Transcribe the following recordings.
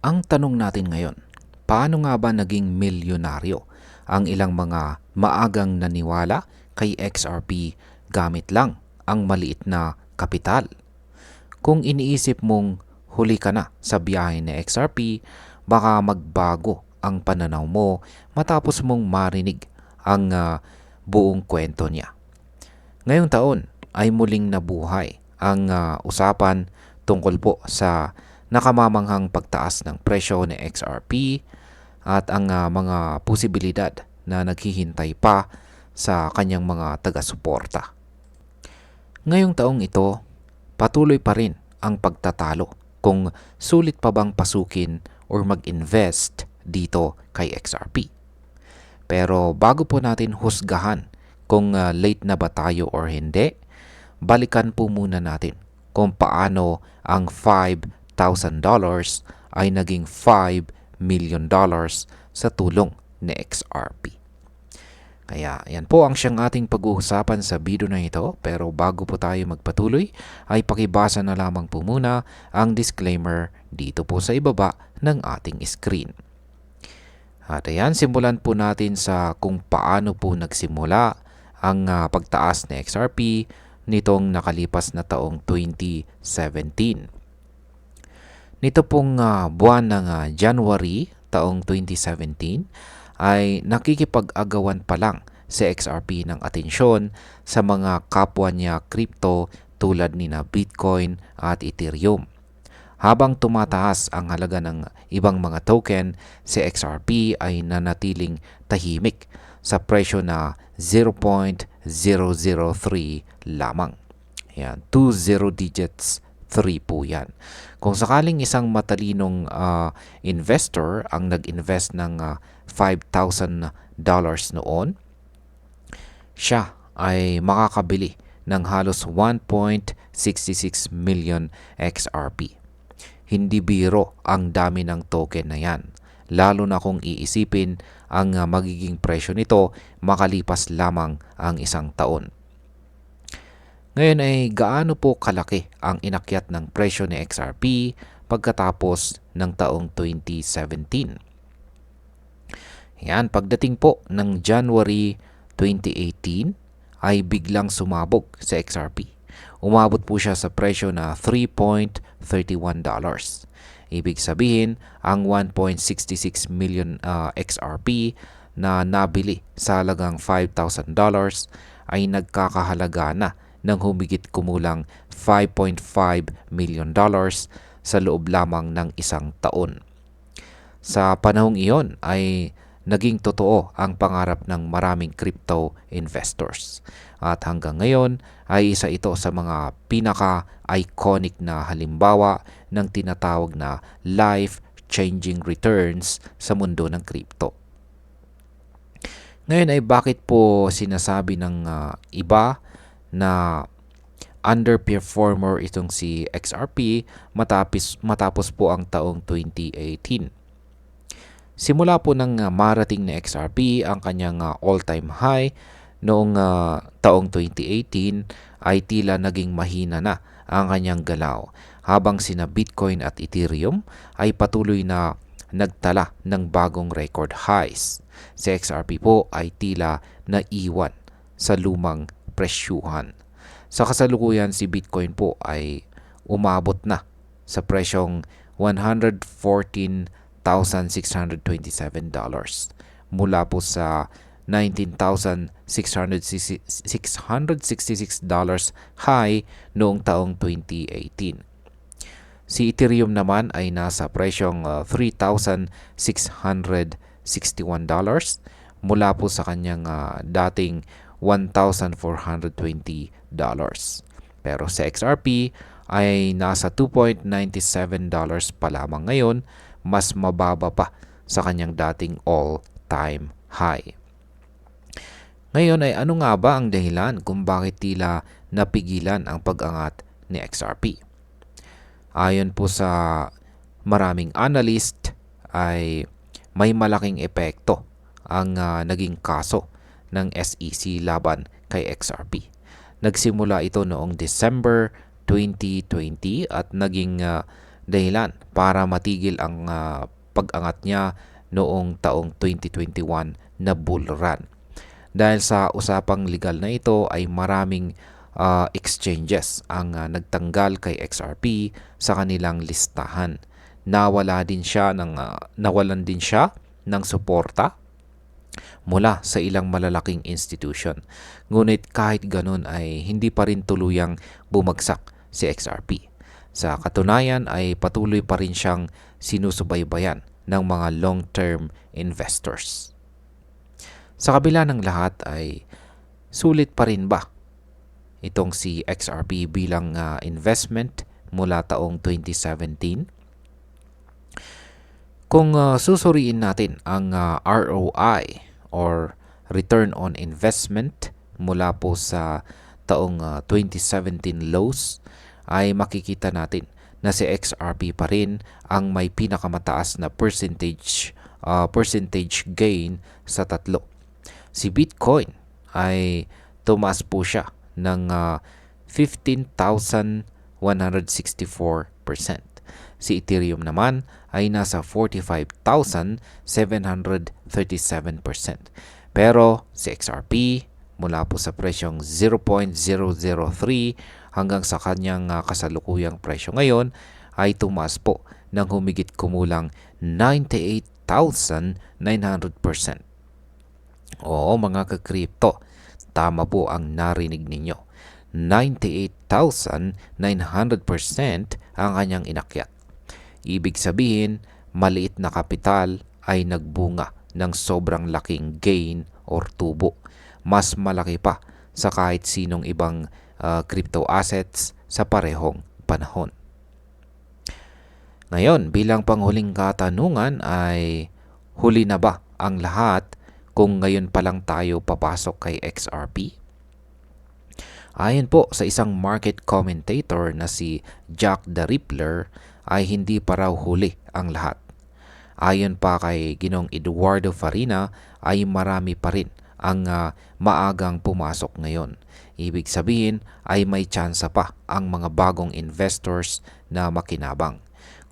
Ang tanong natin ngayon, paano nga ba naging milyonaryo ang ilang mga maagang naniwala kay XRP gamit lang ang maliit na kapital? Kung iniisip mong huli ka na sa biyahe ni XRP, baka magbago ang pananaw mo matapos mong marinig ang buong kwento niya. Ngayong taon ay muling nabuhay ang usapan tungkol po sa nakamamanghang pagtaas ng presyo ni XRP at ang mga posibilidad na naghihintay pa sa kanyang mga taga-suporta. Ngayong taong ito, patuloy pa rin ang pagtatalo kung sulit pa bang pasukin or mag-invest dito kay XRP. Pero bago po natin husgahan kung late na ba tayo or hindi, balikan po muna natin kung paano ang $5,000 ay naging $5 million sa tulong ni XRP. Kaya yan po ang siyang ating pag-uusapan sa video na ito. Pero bago po tayo magpatuloy, ay pakibasa na lamang po muna ang disclaimer dito po sa ibaba ng ating screen. At ayan, simulan po natin sa kung paano po nagsimula ang pagtaas ni XRP nitong nakalipas na taong 2017. Nito pong buwan ng January taong 2017 ay nakikipag-agawan pa lang si XRP ng atensyon sa mga kapwa niya crypto tulad ni na Bitcoin at Ethereum. Habang tumataas ang halaga ng ibang mga token, si XRP ay nanatiling tahimik sa presyo na 0.003 lamang. Yan, 20 digits 3 po yan. Kung sakaling isang matalinong investor ang nag-invest ng $5,000 noon, siya ay makakabili ng halos 1.66 million XRP. Hindi biro ang dami ng token na yan, lalo na kung iisipin ang magiging presyo nito makalipas lamang ang isang taon. Ngayon ay gaano po kalaki ang inakyat ng presyo ni XRP pagkatapos ng taong 2017? Yan, pagdating po ng January 2018 ay biglang sumabog sa XRP. Umabot po siya sa presyo na $3.31. Ibig sabihin, ang 1.66 million XRP na nabili sa halagang $5,000 ay nagkakahalaga na ng humigit kumulang $5.5 million sa loob lamang ng isang taon. Sa panahong iyon ay naging totoo ang pangarap ng maraming crypto investors. At hanggang ngayon ay isa ito sa mga pinaka-iconic na halimbawa ng tinatawag na life-changing returns sa mundo ng crypto. Ngayon ay bakit po sinasabi ng iba na underperformer itong si XRP matapos po ang taong 2018? Simula po nang marating ni XRP ang kanyang all-time high noong taong 2018 ay tila naging mahina na ang kanyang galaw, habang sina Bitcoin at Ethereum ay patuloy na nagtala ng bagong record highs. Si XRP po ay tila naiwan sa lumang presyuhan. Sa kasalukuyan, si Bitcoin po ay umabot na sa presyong $114,627 mula po sa $19,666 high noong taong 2018. Si Ethereum naman ay nasa presyong $3,661 mula po sa kanyang dating $1,420. Pero sa XRP ay nasa $2.97 pa lamang ngayon, mas mababa pa sa kanyang dating all-time high. Ngayon ay ano nga ba ang dahilan kung bakit tila napigilan ang pag-angat ni XRP? Ayon po sa maraming analyst ay may malaking epekto ang naging kaso ng SEC laban kay XRP. Nagsimula ito noong December 2020 at naging dahilan para matigil ang pag-angat niya noong taong 2021 na bull run. Dahil sa usapang legal na ito ay maraming exchanges ang nagtanggal kay XRP sa kanilang listahan. Nawalan din siya ng suporta mula sa ilang malalaking institution. Ngunit kahit ganun ay hindi pa rin tuluyang bumagsak si XRP. Sa katunayan ay patuloy pa rin siyang sinusubaybayan ng mga long-term investors. Sa kabila ng lahat ay sulit pa rin ba itong si XRP bilang investment mula taong 2017? Kung susuriin natin ang ROI or return on investment mula po sa taong 2017 lows, ay makikita natin na si XRP pa rin ang may pinakamataas na percentage gain sa tatlo. Si Bitcoin ay tumaas po siya ng 15,164%. Si Ethereum naman ay nasa 45,737%. Pero si XRP mula po sa presyong 0.003 hanggang sa kanyang kasalukuyang presyo ngayon ay tumaas po ng humigit kumulang 98,900%. Oo mga ka-crypto, tama po ang narinig ninyo. 98,900% ang kanyang inakyat. Ibig sabihin, maliit na kapital ay nagbunga ng sobrang laking gain or tubo. Mas malaki pa sa kahit sinong ibang crypto assets sa parehong panahon. Ngayon, bilang panghuling katanungan ay huli na ba ang lahat kung ngayon pa lang tayo papasok kay XRP? Ayon po sa isang market commentator na si Jack the Rippler ay hindi pa raw huli ang lahat. Ayon pa kay Ginong Eduardo Farina ay marami pa rin ang maagang pumasok ngayon. Ibig sabihin ay may tsansa pa ang mga bagong investors na makinabang.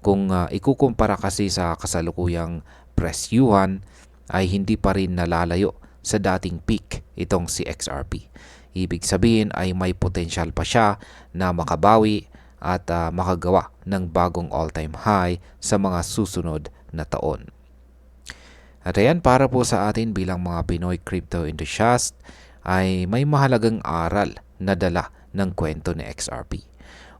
Kung ikukumpara kasi sa kasalukuyang presyuhan ay hindi pa rin nalalayo sa dating peak itong si XRP. Ibig sabihin ay may potensyal pa siya na makabawi at makagawa ng bagong all-time high sa mga susunod na taon. At ayan, para po sa atin bilang mga Pinoy crypto enthusiast ay may mahalagang aral na dala ng kwento ni XRP.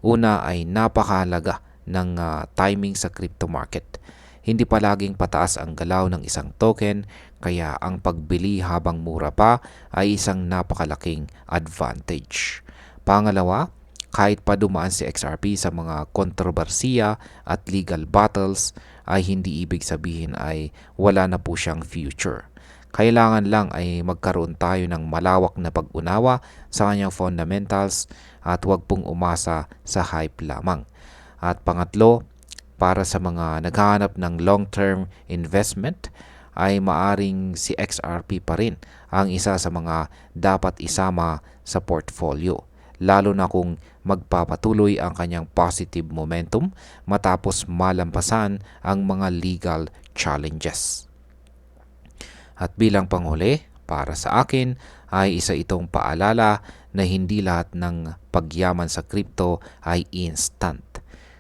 Una ay napakahalaga ng timing sa crypto market. Hindi palaging pataas ang galaw ng isang token, kaya ang pagbili habang mura pa ay isang napakalaking advantage. Pangalawa, kahit pa dumaan si XRP sa mga kontrobersiya at legal battles, ay hindi ibig sabihin ay wala na po siyang future. Kailangan lang ay magkaroon tayo ng malawak na pag-unawa sa kanyang fundamentals at huwag pong umasa sa hype lamang. At pangatlo, para sa mga naghahanap ng long-term investment, ay maaring si XRP pa rin ang isa sa mga dapat isama sa portfolio, lalo na kung magpapatuloy ang kanyang positive momentum matapos malampasan ang mga legal challenges. At bilang panghuli, para sa akin ay isa itong paalala na hindi lahat ng pagyaman sa crypto ay instant.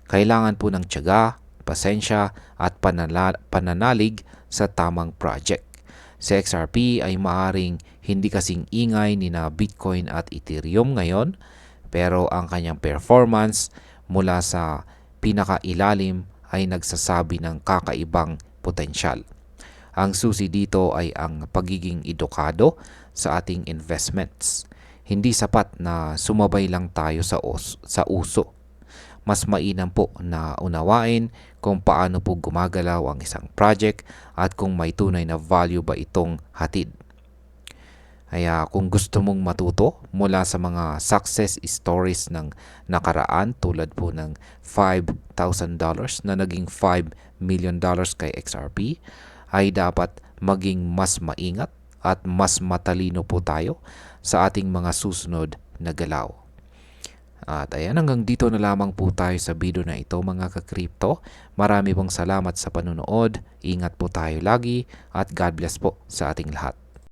Kailangan po ng tiyaga, pasensya at pananalig sa tamang project. Si XRP ay maaring hindi kasing ingay ni na Bitcoin at Ethereum ngayon, pero ang kanyang performance mula sa pinakailalim ay nagsasabi ng kakaibang potensyal. Ang susi dito ay ang pagiging edukado sa ating investments. Hindi sapat na sumabay lang tayo sa uso. Mas mainam po na unawain kung paano po gumagalaw ang isang project at kung may tunay na value ba itong hatid. Kaya kung gusto mong matuto mula sa mga success stories ng nakaraan tulad po ng $5,000 na naging $5 million kay XRP, ay dapat maging mas maingat at mas matalino po tayo sa ating mga susunod na galaw. At ayan, hanggang dito na lamang po tayo sa video na ito mga ka-crypto. Marami pong salamat sa panunood. Ingat po tayo lagi at God bless po sa ating lahat.